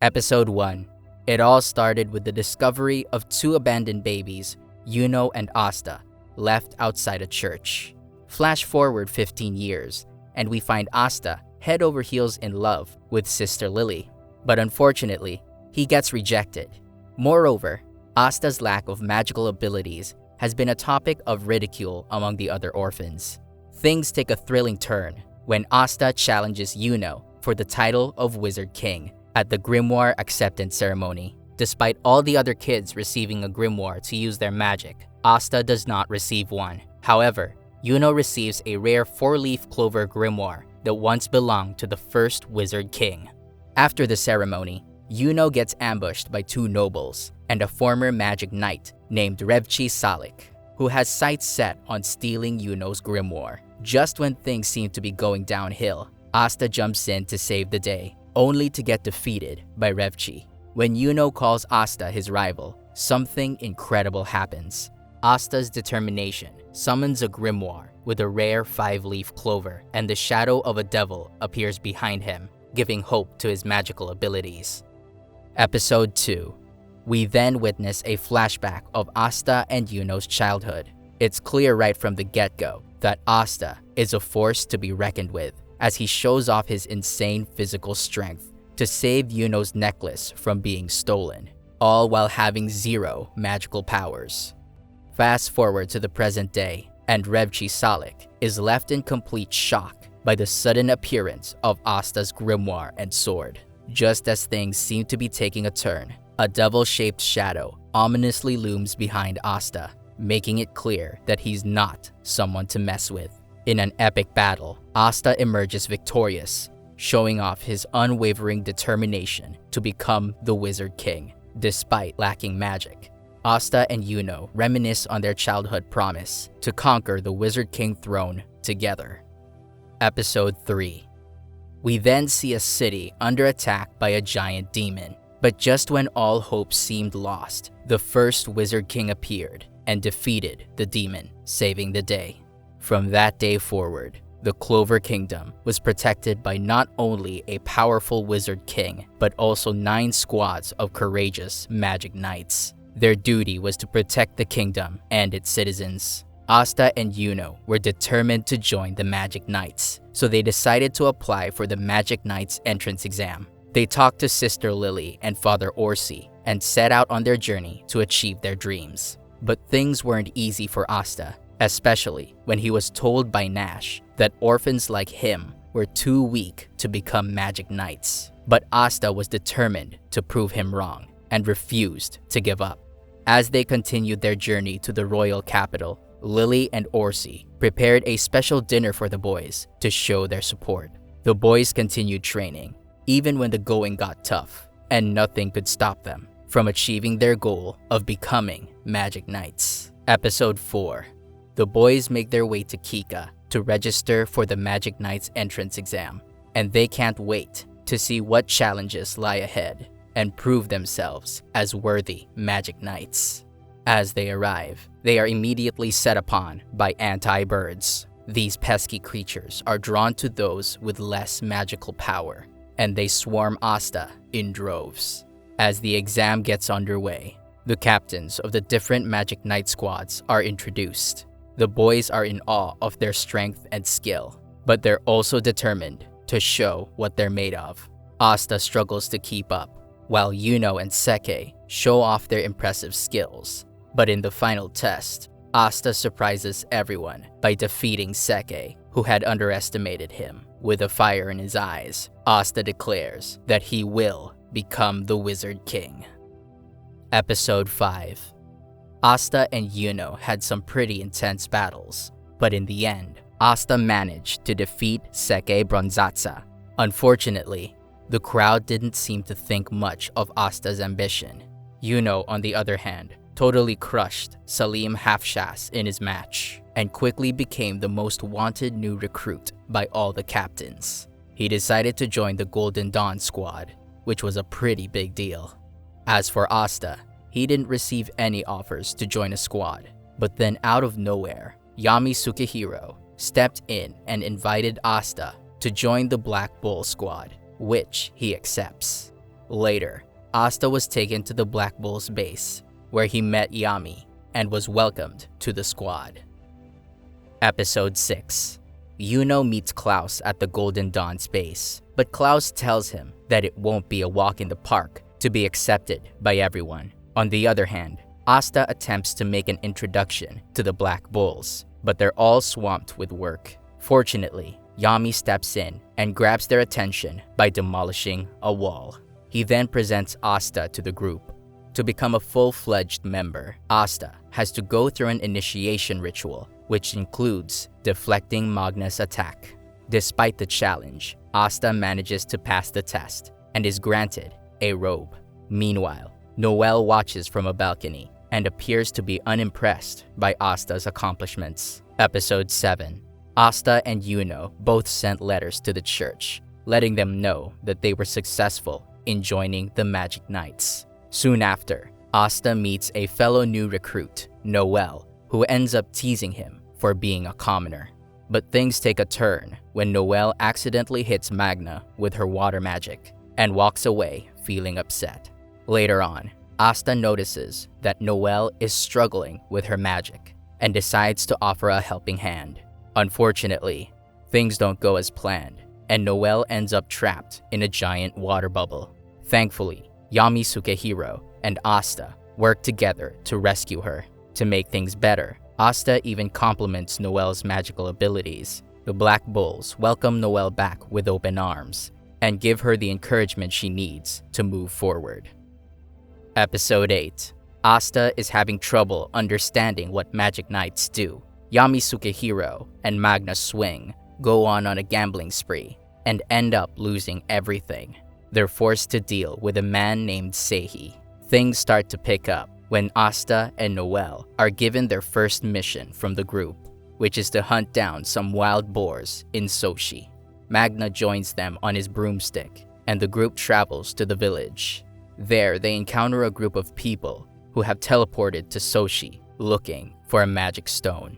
Episode 1. It all started with the discovery of two abandoned babies, Yuno and Asta, left outside a church. Flash forward 15 years, and we find Asta head over heels in love with Sister Lily. But unfortunately, he gets rejected. Moreover, Asta's lack of magical abilities has been a topic of ridicule among the other orphans. Things take a thrilling turn when Asta challenges Yuno for the title of Wizard King at the Grimoire Acceptance Ceremony. Despite all the other kids receiving a grimoire to use their magic, Asta does not receive one. However, Yuno receives a rare 4-leaf Clover grimoire that once belonged to the first Wizard King. After the ceremony, Yuno gets ambushed by two nobles and a former magic knight named Revchi Salik, who has sights set on stealing Yuno's grimoire. Just when things seem to be going downhill, Asta jumps in to save the day, only to get defeated by Revchi. When Yuno calls Asta his rival, something incredible happens. Asta's determination summons a grimoire with a rare 5-leaf clover, and the shadow of a devil appears behind him, giving hope to his magical abilities. Episode 2. We then witness a flashback of Asta and Yuno's childhood. It's clear right from the get-go that Asta is a force to be reckoned with, as he shows off his insane physical strength to save Yuno's necklace from being stolen, all while having 0 magical powers. Fast forward to the present day, and Revchi Salik is left in complete shock by the sudden appearance of Asta's grimoire and sword. Just as things seem to be taking a turn, a devil-shaped shadow ominously looms behind Asta, making it clear that he's not someone to mess with. In an epic battle, Asta emerges victorious, showing off his unwavering determination to become the Wizard King, despite lacking magic. Asta and Yuno reminisce on their childhood promise to conquer the Wizard King throne together. Episode 3. We then see a city under attack by a giant demon. But just when all hope seemed lost, the first Wizard King appeared and defeated the demon, saving the day. From that day forward, the Clover Kingdom was protected by not only a powerful Wizard King, but also 9 squads of courageous magic knights. Their duty was to protect the kingdom and its citizens. Asta and Yuno were determined to join the Magic Knights, so they decided to apply for the Magic Knights entrance exam. They talked to Sister Lily and Father Orsi and set out on their journey to achieve their dreams. But things weren't easy for Asta, especially when he was told by Nash that orphans like him were too weak to become Magic Knights. But Asta was determined to prove him wrong and refused to give up. As they continued their journey to the royal capital, Lily and Orsi prepared a special dinner for the boys to show their support. The boys continued training, even when the going got tough, and nothing could stop them from achieving their goal of becoming Magic Knights. Episode 4. The boys make their way to Kika to register for the Magic Knights entrance exam, and they can't wait to see what challenges lie ahead and prove themselves as worthy Magic Knights. As they arrive, they are immediately set upon by anti-birds. These pesky creatures are drawn to those with less magical power, and they swarm Asta in droves. As the exam gets underway, the captains of the different Magic Knight squads are introduced. The boys are in awe of their strength and skill, but they're also determined to show what they're made of. Asta struggles to keep up, while Yuno and Seke show off their impressive skills. But in the final test, Asta surprises everyone by defeating Seke, who had underestimated him. With a fire in his eyes, Asta declares that he will become the Wizard King. Episode 5. Asta and Yuno had some pretty intense battles, but in the end, Asta managed to defeat Seke Bronzatsa. Unfortunately, the crowd didn't seem to think much of Asta's ambition. Yuno, on the other hand, totally crushed Salim Hafshas in his match, and quickly became the most wanted new recruit by all the captains. He decided to join the Golden Dawn squad, which was a pretty big deal. As for Asta, he didn't receive any offers to join a squad, but then out of nowhere, Yami Sukihiro stepped in and invited Asta to join the Black Bull squad, which he accepts. Later, Asta was taken to the Black Bull's base, where he met Yami and was welcomed to the squad. Episode 6. Yuno meets Klaus at the Golden Dawn's base, but Klaus tells him that it won't be a walk in the park to be accepted by everyone. On the other hand, Asta attempts to make an introduction to the Black Bulls, but they're all swamped with work. Fortunately, Yami steps in and grabs their attention by demolishing a wall. He then presents Asta to the group. To become a full-fledged member, Asta has to go through an initiation ritual, which includes deflecting Magna's attack. Despite the challenge, Asta manages to pass the test and is granted a robe. Meanwhile, Noel watches from a balcony and appears to be unimpressed by Asta's accomplishments. Episode 7. Asta and Yuno both sent letters to the church, letting them know that they were successful in joining the Magic Knights. Soon after, Asta meets a fellow new recruit, Noel, who ends up teasing him for being a commoner. But things take a turn when Noel accidentally hits Magna with her water magic and walks away feeling upset. Later on, Asta notices that Noel is struggling with her magic and decides to offer a helping hand. Unfortunately, things don't go as planned, and Noel ends up trapped in a giant water bubble. Thankfully, Yami Sukehiro and Asta work together to rescue her. To make things better, Asta even compliments Noel's magical abilities. The Black Bulls welcome Noel back with open arms and give her the encouragement she needs to move forward. Episode 8. Asta is having trouble understanding what Magic Knights do. Yami Sukehiro and Magna Swing go on a gambling spree and end up losing everything. They're forced to deal with a man named Seihi. Things start to pick up when Asta and Noel are given their first mission from the group, which is to hunt down some wild boars in Soshi. Magna joins them on his broomstick, and the group travels to the village. There, they encounter a group of people who have teleported to Soshi looking for a magic stone.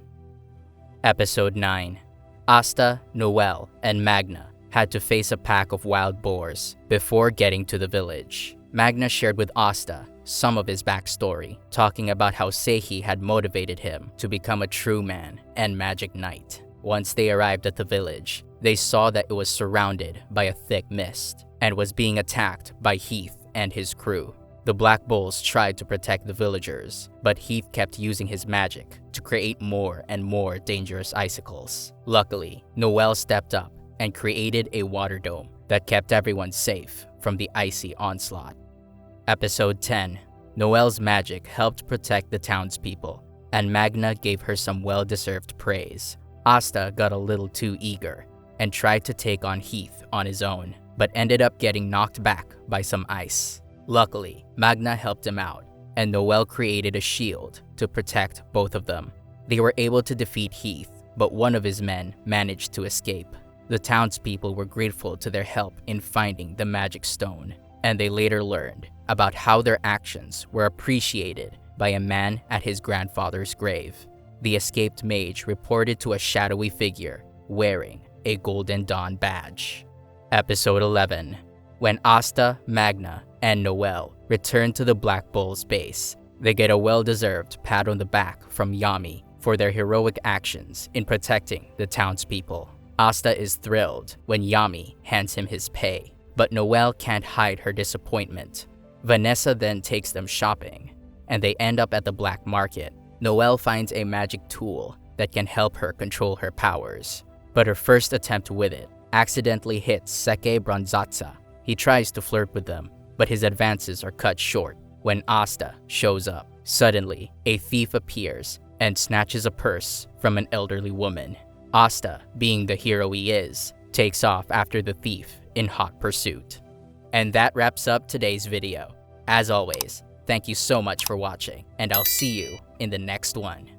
Episode 9. Asta, Noel, and Magna had to face a pack of wild boars before getting to the village. Magna shared with Asta some of his backstory, talking about how Seihi had motivated him to become a true man and magic knight. Once they arrived at the village, they saw that it was surrounded by a thick mist and was being attacked by Heath and his crew. The Black Bulls tried to protect the villagers, but Heath kept using his magic to create more and more dangerous icicles. Luckily, Noel stepped up and created a water dome that kept everyone safe from the icy onslaught. Episode 10. Noel's magic helped protect the townspeople, and Magna gave her some well-deserved praise. Asta got a little too eager and tried to take on Heath on his own, but ended up getting knocked back by some ice. Luckily, Magna helped him out, and Noel created a shield to protect both of them. They were able to defeat Heath, but one of his men managed to escape. The townspeople were grateful to their help in finding the magic stone, and they later learned about how their actions were appreciated by a man at his grandfather's grave. The escaped mage reported to a shadowy figure wearing a Golden Dawn badge. Episode 11. When Asta, Magna, and Noel return to the Black Bull's base, they get a well-deserved pat on the back from Yami for their heroic actions in protecting the townspeople. Asta is thrilled when Yami hands him his pay, but Noel can't hide her disappointment. Vanessa then takes them shopping, and they end up at the black market. Noel finds a magic tool that can help her control her powers, but her first attempt with it accidentally hits Seke Bronzatsa. He tries to flirt with them, but his advances are cut short when Asta shows up. Suddenly, a thief appears and snatches a purse from an elderly woman. Asta, being the hero he is, takes off after the thief in hot pursuit. And that wraps up today's video. As always, thank you so much for watching, and I'll see you in the next one.